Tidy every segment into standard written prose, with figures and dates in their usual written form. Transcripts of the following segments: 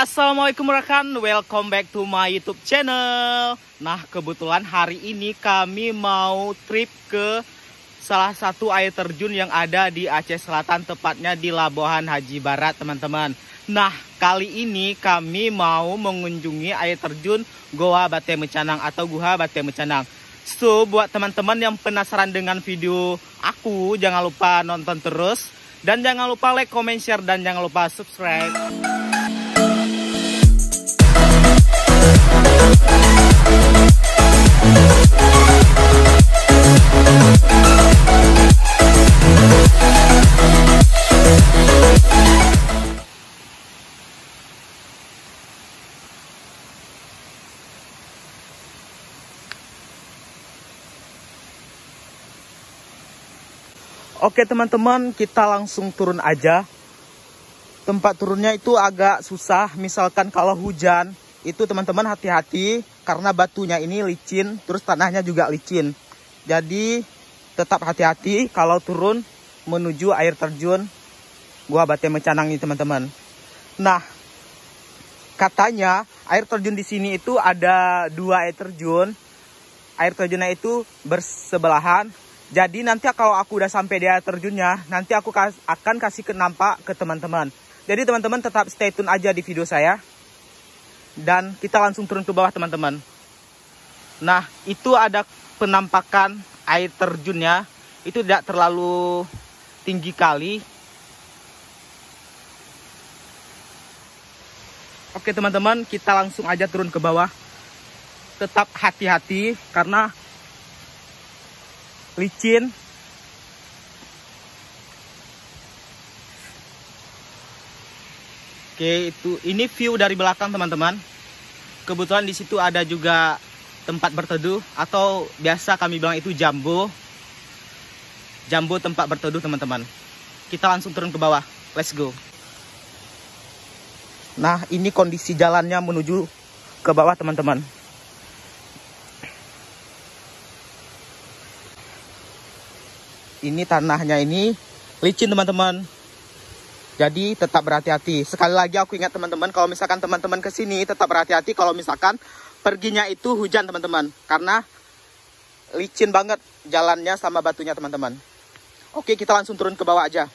Assalamualaikum rekan, welcome back to my YouTube channel. Nah, kebetulan hari ini kami mau trip ke salah satu air terjun yang ada di Aceh Selatan, tepatnya di Labuhan Haji Barat, teman-teman. Nah, kali ini kami mau mengunjungi air terjun Goa Bate Mencanang atau Guha Bate Mencanang. So, buat teman-teman yang penasaran dengan video aku, jangan lupa nonton terus. Dan jangan lupa like, comment, share, dan jangan lupa subscribe. Oke teman-teman, kita langsung turun aja. Tempat turunnya itu agak susah. Misalkan kalau hujan, itu teman-teman hati-hati. Karena batunya ini licin, terus tanahnya juga licin. Jadi tetap hati-hati kalau turun menuju air terjun Goa Bate Mencanang ini teman-teman. Nah, katanya air terjun di sini itu ada dua air terjun. Air terjunnya itu bersebelahan. Jadi nanti kalau aku udah sampai di air terjunnya, nanti aku akan kasih nampak ke teman-teman. Jadi teman-teman tetap stay tune aja di video saya. Dan kita langsung turun ke bawah teman-teman. Nah, itu ada penampakan air terjunnya. Itu tidak terlalu tinggi kali. Oke teman-teman, kita langsung aja turun ke bawah. Tetap hati-hati karena licin. Oke, ini view dari belakang teman-teman. Kebetulan di situ ada juga tempat berteduh atau biasa kami bilang itu jambo. Jambo tempat berteduh teman-teman. Kita langsung turun ke bawah. Let's go. Nah, ini kondisi jalannya menuju ke bawah teman-teman. Ini tanahnya ini licin teman-teman. Jadi tetap berhati-hati. Sekali lagi aku ingat teman-teman, kalau misalkan teman-teman ke sini tetap berhati-hati kalau misalkan perginya itu hujan teman-teman. Karena licin banget jalannya sama batunya teman-teman. Oke, kita langsung turun ke bawah aja.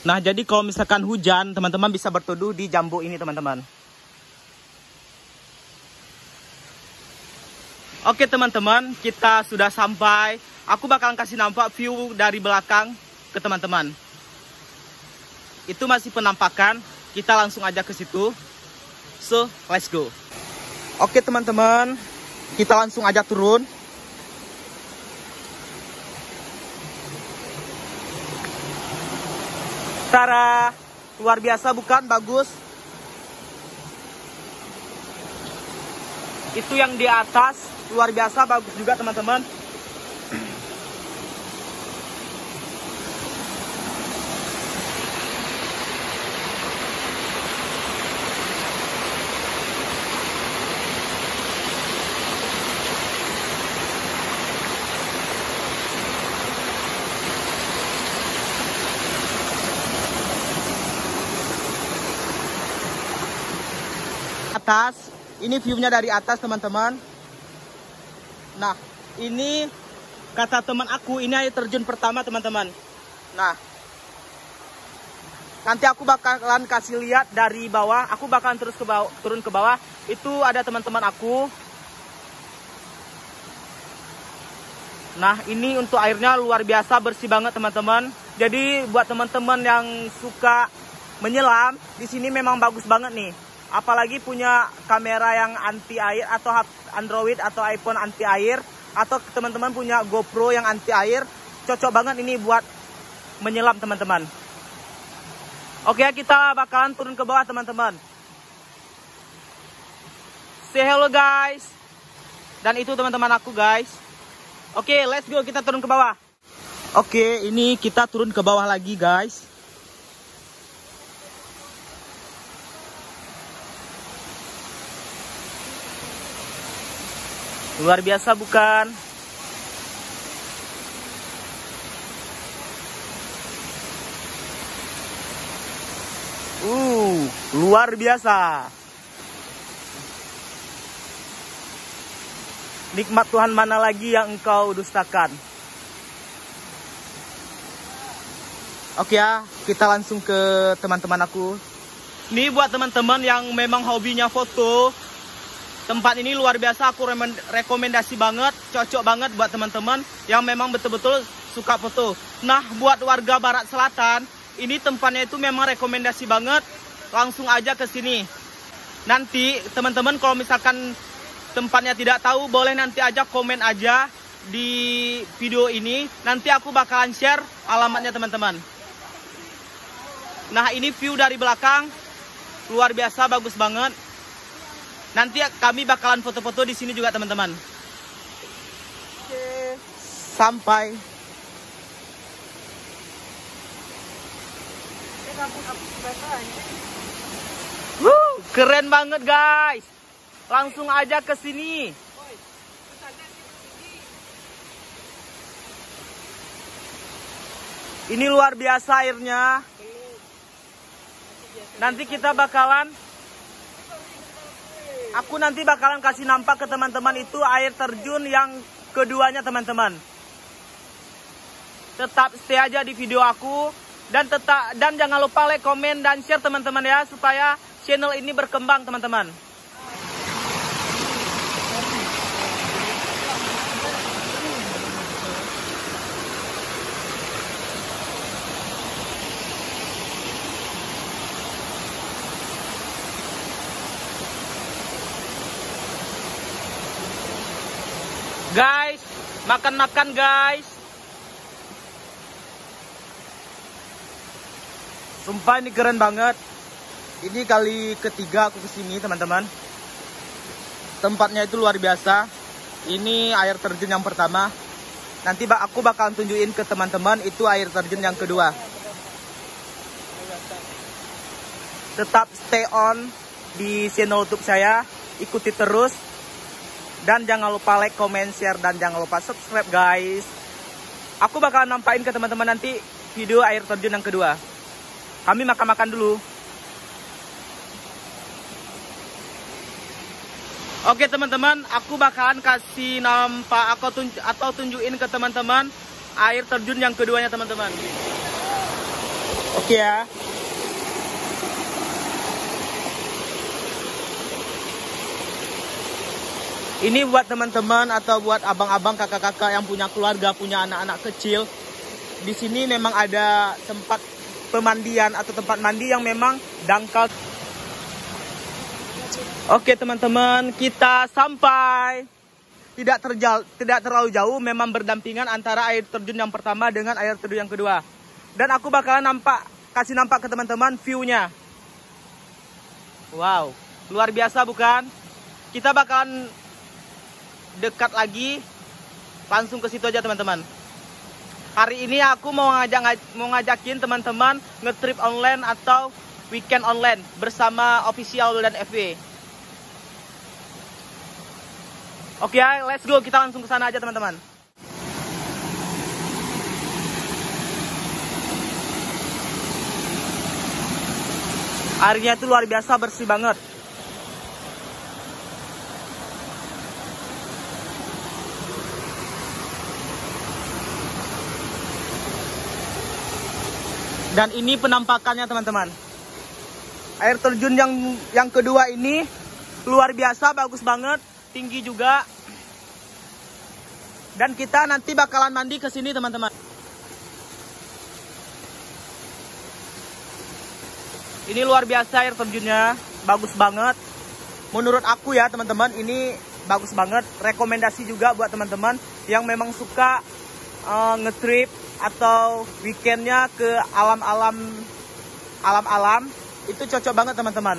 Nah, jadi kalau misalkan hujan, teman-teman bisa berteduh di jambu ini teman-teman. Oke teman-teman, kita sudah sampai. Aku bakalan kasih nampak view dari belakang ke teman-teman. Itu masih penampakan. Kita langsung aja ke situ. So, let's go. Oke teman-teman, kita langsung aja turun. Tara, luar biasa bukan? Bagus. Itu yang di atas luar biasa bagus juga teman-teman. Atas, ini view-nya dari atas teman-teman. Nah, ini kata teman aku, ini air terjun pertama teman-teman. Nah, nanti aku bakalan kasih lihat dari bawah. Aku bakalan terus turun ke bawah. Itu ada teman-teman aku. Nah, ini untuk airnya luar biasa bersih banget teman-teman. Jadi buat teman-teman yang suka menyelam, di sini memang bagus banget nih. Apalagi punya kamera yang anti air atau Android atau iPhone anti air, atau teman-teman punya GoPro yang anti air, cocok banget ini buat menyelam teman-teman. Oke, kita bakalan turun ke bawah teman-teman. Say hello guys. Dan itu teman-teman aku guys. Oke, let's go, kita turun ke bawah. Oke, ini kita turun ke bawah lagi guys. Luar biasa bukan? luar biasa. Nikmat Tuhan mana lagi yang engkau dustakan? Oke ya, kita langsung ke teman-teman aku. Ini buat teman-teman yang memang hobinya foto. Tempat ini luar biasa, aku rekomendasi banget, cocok banget buat teman-teman yang memang betul-betul suka foto. Nah, buat warga Barat Selatan, ini tempatnya itu memang rekomendasi banget. Langsung aja ke sini. Nanti teman-teman kalau misalkan tempatnya tidak tahu, boleh nanti aja komen aja di video ini. Nanti aku bakalan share alamatnya teman-teman. Nah, ini view dari belakang. Luar biasa, bagus banget. Nanti kami bakalan foto-foto di sini juga teman-teman. Oke, sampai. Keren banget guys. Langsung aja ke sini. Ini luar biasa airnya. Nanti kita bakalan, aku nanti bakalan kasih nampak ke teman-teman itu air terjun yang keduanya teman-teman. Tetap stay aja di video aku dan jangan lupa like, komen dan share teman-teman ya, supaya channel ini berkembang teman-teman. Guys, makan-makan guys. Sumpah ini keren banget. Ini kali ketiga aku kesini teman-teman. Tempatnya itu luar biasa. Ini air terjun yang pertama. Nanti aku bakalan tunjukin ke teman-teman itu air terjun yang kedua. Tetap stay on di channel YouTube saya. Ikuti terus. Dan jangan lupa like, comment, share, dan jangan lupa subscribe guys. Aku bakalan nampakin ke teman-teman nanti video air terjun yang kedua. Kami makan-makan dulu. Oke teman-teman, aku bakalan kasih nampak atau tunjukin ke teman-teman air terjun yang keduanya teman-teman. Oke ya. Ini buat teman-teman atau buat abang-abang, kakak-kakak yang punya keluarga, punya anak-anak kecil. Di sini memang ada tempat pemandian atau tempat mandi yang memang dangkal. Oke teman-teman, kita sampai. Tidak terlalu jauh, memang berdampingan antara air terjun yang pertama dengan air terjun yang kedua. Dan aku bakalan kasih nampak ke teman-teman view-nya. Wow, luar biasa bukan? Kita bakalan dekat lagi, langsung ke situ aja teman-teman. Hari ini aku mau ngajakin teman-teman ngetrip online atau weekend online bersama official dan FW. Oke, let's go, kita langsung ke sana aja teman-teman. Airnya itu luar biasa, bersih banget. Dan ini penampakannya teman-teman. Air terjun yang kedua ini luar biasa, bagus banget, tinggi juga. Dan kita nanti bakalan mandi ke sini teman-teman. Ini luar biasa air terjunnya, bagus banget. Menurut aku ya teman-teman, ini bagus banget. Rekomendasi juga buat teman-teman yang memang suka ngetrip atau weekendnya ke alam-alam, itu cocok banget teman-teman.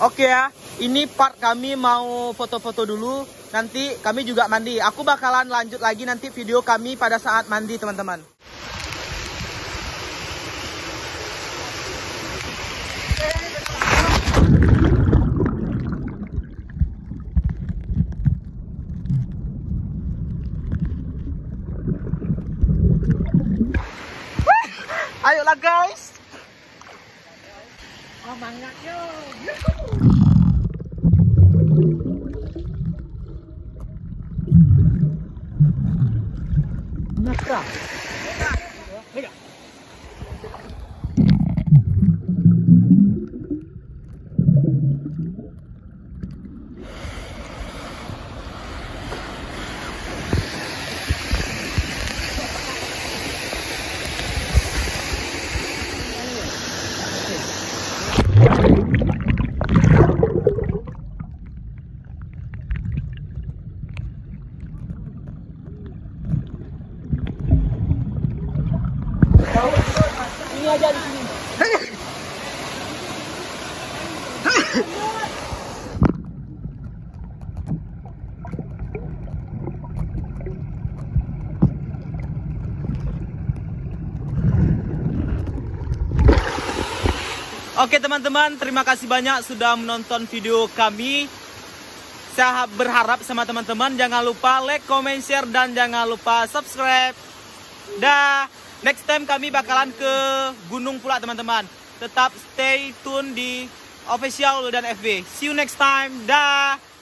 Oke ya, ini part kami mau foto-foto dulu. Nanti kami juga mandi. Aku bakalan lanjut lagi nanti video kami pada saat mandi teman-teman. Ayolah guys. Oh, mangak yo. Nakra. Ini aja di sini. Oke teman-teman, terima kasih banyak sudah menonton video kami. Saya berharap sama teman-teman jangan lupa like, comment, share, dan jangan lupa subscribe. Dah, next time kami bakalan ke gunung pula teman-teman. Tetap stay tune di official dan FB. See you next time. Dah.